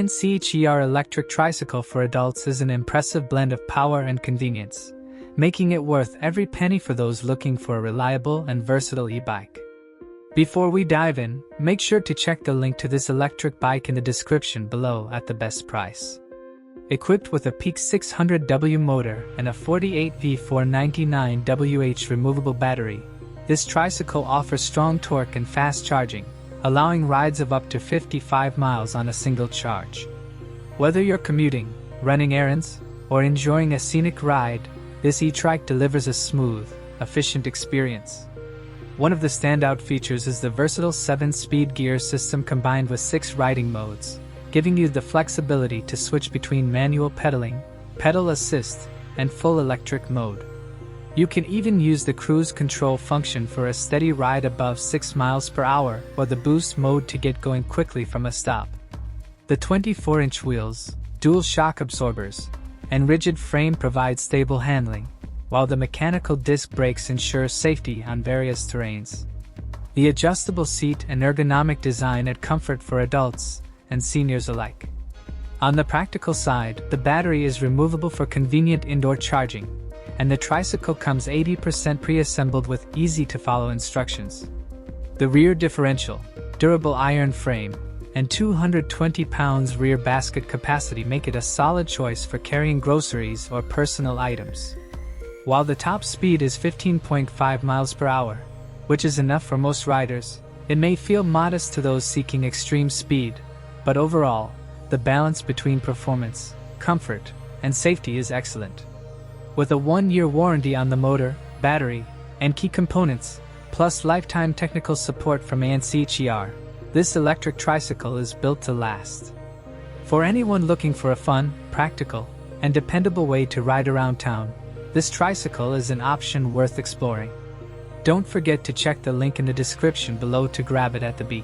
ANCHEER Electric Tricycle for adults is an impressive blend of power and convenience, making it worth every penny for those looking for a reliable and versatile e-bike. Before we dive in, make sure to check the link to this electric bike in the description below at the best price. Equipped with a peak 600W motor and a 48V 499Wh removable battery, this tricycle offers strong torque and fast charging, allowing rides of up to 55 miles on a single charge. Whether you're commuting, running errands, or enjoying a scenic ride, this e-trike delivers a smooth, efficient experience. One of the standout features is the versatile 7-speed gear system combined with 6 riding modes, giving you the flexibility to switch between manual pedaling, pedal assist, and full electric mode. You can even use the cruise control function for a steady ride above 6 miles per hour or the boost mode to get going quickly from a stop. The 24-inch wheels, dual shock absorbers, and rigid frame provide stable handling, while the mechanical disc brakes ensure safety on various terrains. The adjustable seat and ergonomic design add comfort for adults and seniors alike. On the practical side, the battery is removable for convenient indoor charging, and the tricycle comes 80% pre-assembled with easy-to-follow instructions. The rear differential, durable iron frame, and 220 pounds rear basket capacity make it a solid choice for carrying groceries or personal items. While the top speed is 15.5 miles per hour, which is enough for most riders, it may feel modest to those seeking extreme speed, but overall, the balance between performance, comfort, and safety is excellent. With a 1-year warranty on the motor, battery, and key components, plus lifetime technical support from ANCHEER, this electric tricycle is built to last. For anyone looking for a fun, practical, and dependable way to ride around town, this tricycle is an option worth exploring. Don't forget to check the link in the description below to grab it at the Ebike.